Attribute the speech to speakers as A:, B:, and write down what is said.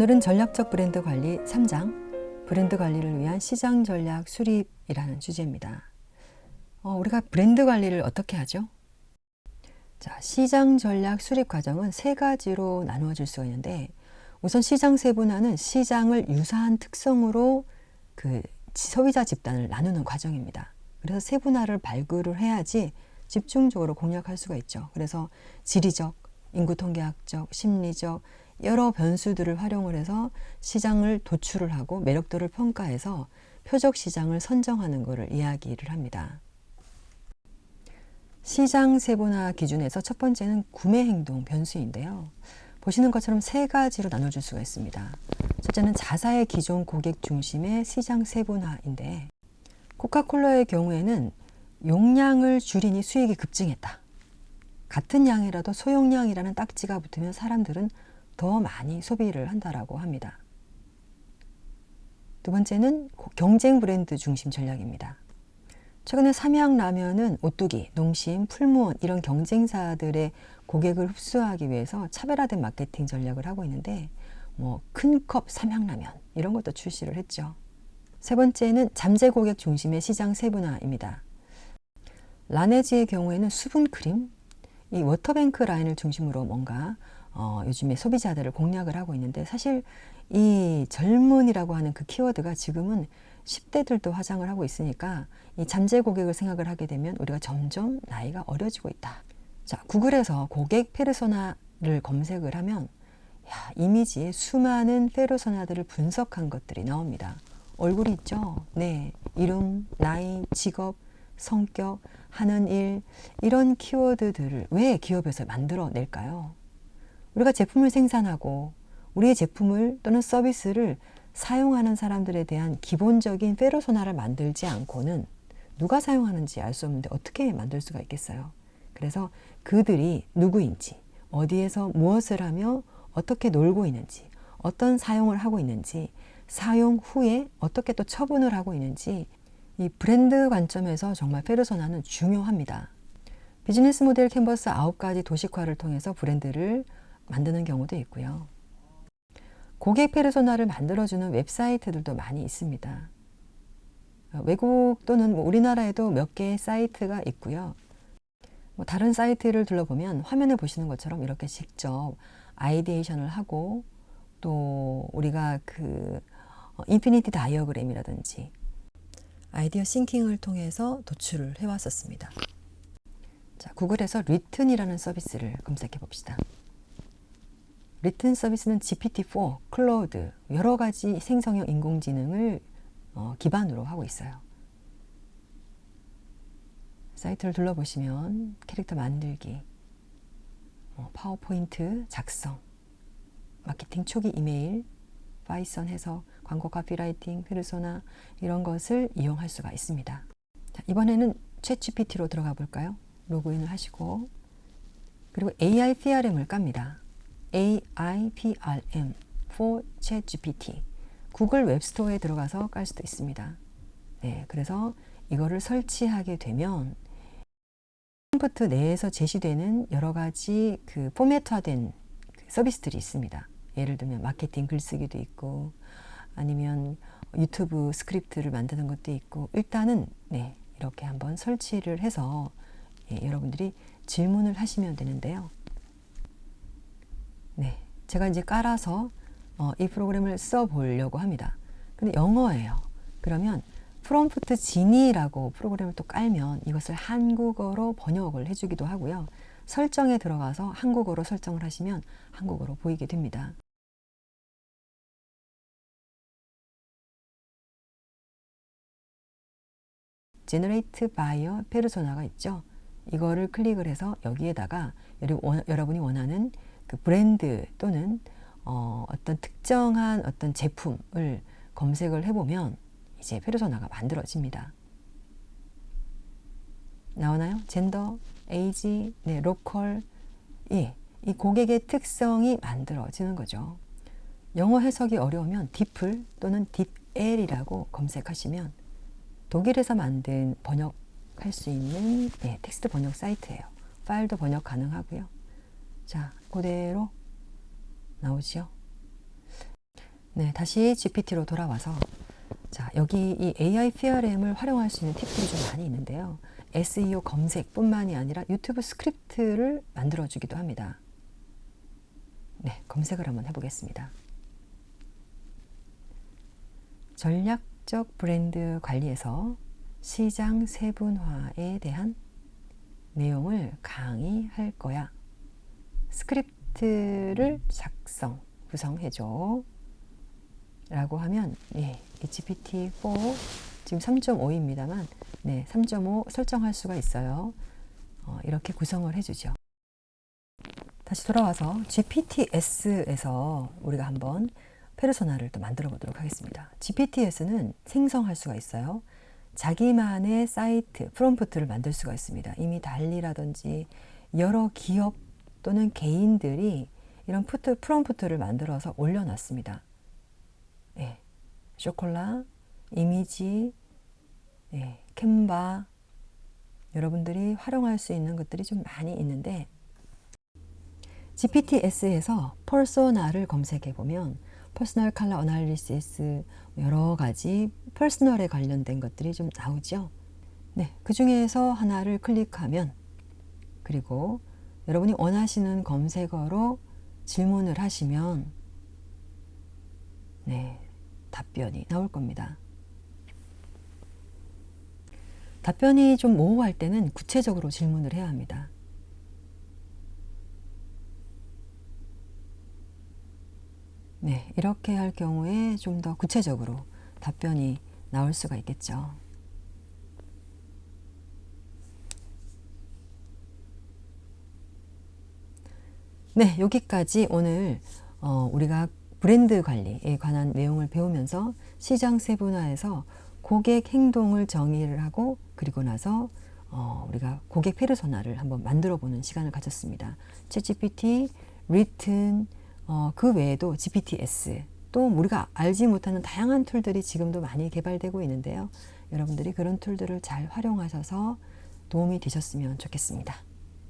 A: 오늘은 전략적 브랜드 관리 3장, 브랜드 관리를 위한 시장 전략 수립이라는 주제입니다. 우리가 브랜드 관리를 어떻게 하죠? 자, 시장 전략 수립 과정은 세 가지로 나누어질 수가 있는데, 우선 시장 세분화는 시장을 유사한 특성으로 그 소비자 집단을 나누는 과정입니다. 그래서 세분화를 발굴을 해야지 집중적으로 공략할 수가 있죠. 그래서 지리적, 인구통계학적, 심리적 여러 변수들을 활용을 해서 시장을 도출을 하고 매력도를 평가해서 표적 시장을 선정하는 것을 이야기를 합니다. 시장 세분화 기준에서 첫 번째는 구매 행동 변수인데요. 보시는 것처럼 세 가지로 나눠줄 수가 있습니다. 첫째는 자사의 기존 고객 중심의 시장 세분화인데, 코카콜라의 경우에는 용량을 줄이니 수익이 급증했다. 같은 양이라도 소용량이라는 딱지가 붙으면 사람들은 더 많이 소비를 한다라고 합니다. 두 번째는 경쟁 브랜드 중심 전략입니다. 최근에 삼양라면은 오뚜기, 농심, 풀무원 이런 경쟁사들의 고객을 흡수하기 위해서 차별화된 마케팅 전략을 하고 있는데, 큰 컵 삼양라면 이런 것도 출시를 했죠. 세 번째는 잠재 고객 중심의 시장 세분화입니다. 라네즈의 경우에는 수분 크림, 이 워터뱅크 라인을 중심으로 뭔가 요즘에 소비자들을 공략을 하고 있는데, 사실 이 젊은이라고 하는 그 키워드가 지금은 10대들도 화장을 하고 있으니까 이 잠재 고객을 생각을 하게 되면 우리가 점점 나이가 어려지고 있다. 자, 구글에서 고객 페르소나를 검색을 하면 이미지에 수많은 페르소나들을 분석한 것들이 나옵니다. 얼굴이 있죠? 네. 이름, 나이, 직업, 성격, 하는 일, 이런 키워드들을 왜 기업에서 만들어낼까요? 우리가 제품을 생산하고 우리의 제품을 또는 서비스를 사용하는 사람들에 대한 기본적인 페르소나를 만들지 않고는 누가 사용하는지 알 수 없는데 어떻게 만들 수가 있겠어요? 그래서 그들이 누구인지, 어디에서 무엇을 하며 어떻게 놀고 있는지, 어떤 사용을 하고 있는지, 사용 후에 어떻게 또 처분을 하고 있는지, 이 브랜드 관점에서 정말 페르소나는 중요합니다. 비즈니스 모델 캔버스 9가지 도식화를 통해서 브랜드를 만드는 경우도 있고요. 고객 페르소나를 만들어주는 웹사이트들도 많이 있습니다. 외국 또는 우리나라에도 몇 개의 사이트가 있고요. 다른 사이트를 둘러보면 화면에 보시는 것처럼 이렇게 직접 아이디에이션을 하고, 또 우리가 그 인피니티 다이어그램이라든지 아이디어 싱킹을 통해서 도출을 해왔었습니다. 자, 구글에서 리튼이라는 서비스를 검색해 봅시다. 리튼 서비스는 GPT-4, 클로우드 여러 가지 생성형 인공지능을 기반으로 하고 있어요. 사이트를 둘러보시면 캐릭터 만들기, 파워포인트 작성, 마케팅 초기 이메일, 파이썬 해석, 광고 카피라이팅, 페르소나 이런 것을 이용할 수가 있습니다. 자, 이번에는 챗GPT로 들어가 볼까요? 로그인을 하시고, 그리고 AI PRM을 깝니다. AI PRM for 챗GPT. 구글 웹스토어에 들어가서 깔 수도 있습니다. 네, 그래서 이거를 설치하게 되면 프롬프트 내에서 제시되는 여러 가지 그 포맷화된 서비스들이 있습니다. 예를 들면 마케팅 글쓰기도 있고, 아니면 유튜브 스크립트를 만드는 것도 있고, 일단은 이렇게 한번 설치를 해서 여러분들이 질문을 하시면 되는데요. 제가 이제 깔아서 이 프로그램을 써보려고 합니다. 근데 영어예요. 그러면 프롬프트 지니라고 프로그램을 또 깔면 이것을 한국어로 번역을 해주기도 하고요. 설정에 들어가서 한국어로 설정을 하시면 한국어로 보이게 됩니다. 제너레이트 바이어 페르소나가 있죠. 이거를 클릭을 해서 여기에다가 여러분이 원하는 그 브랜드 또는 어떤 특정한 어떤 제품을 검색을 해보면 이제 페르소나가 만들어집니다. 나오나요? 젠더, 에이지, 로컬, 이 고객의 특성이 만들어지는 거죠. 영어 해석이 어려우면 디플 또는 딥엘이라고 검색하시면 독일에서 만든 번역할 수 있는 텍스트 번역 사이트예요. 파일도 번역 가능하고요. 자, 그대로 나오죠. 네, 다시 GPT로 돌아와서 자, 여기 이 AI PRM을 활용할 수 있는 팁들이 좀 많이 있는데요. SEO 검색뿐만이 아니라 유튜브 스크립트를 만들어주기도 합니다. 네, 검색을 한번 해보겠습니다. 전략적 브랜드 관리에서 시장 세분화에 대한 내용을 강의할 거야. 스크립트를 구성해줘. 라고 하면, 예, 이 GPT-4 지금 3.5입니다만, 네, 3.5 설정할 수가 있어요. 이렇게 구성을 해주죠. 다시 돌아와서 GPTS에서 우리가 한번 페르소나를 또 만들어 보도록 하겠습니다. GPTS는 생성할 수가 있어요. 자기만의 사이트, 프롬프트를 만들 수가 있습니다. 이미 달리라든지 여러 기업 또는 개인들이 이런 프롬프트를 만들어서 올려놨습니다. 예, 쇼콜라, 이미지, 예, 캔바, 여러분들이 활용할 수 있는 것들이 좀 많이 있는데 GPTS에서 퍼소나를 검색해 보면 퍼스널 컬러 어널리시스 여러 가지 퍼스널에 관련된 것들이 좀 나오죠. 네, 그 중에서 하나를 클릭하면 그리고 여러분이 원하시는 검색어로 질문을 하시면 네, 답변이 나올 겁니다. 답변이 좀 모호할 때는 구체적으로 질문을 해야 합니다. 네, 이렇게 할 경우에 좀 더 구체적으로 답변이 나올 수가 있겠죠. 네, 여기까지 오늘 우리가 브랜드 관리에 관한 내용을 배우면서 시장 세분화에서 고객 행동을 정의를 하고 그리고 나서 우리가 고객 페르소나를 한번 만들어 보는 시간을 가졌습니다. 챗GPT, 리튼, 그 외에도 GPTS, 또 우리가 알지 못하는 다양한 툴들이 지금도 많이 개발되고 있는데요. 여러분들이 그런 툴들을 잘 활용하셔서 도움이 되셨으면 좋겠습니다.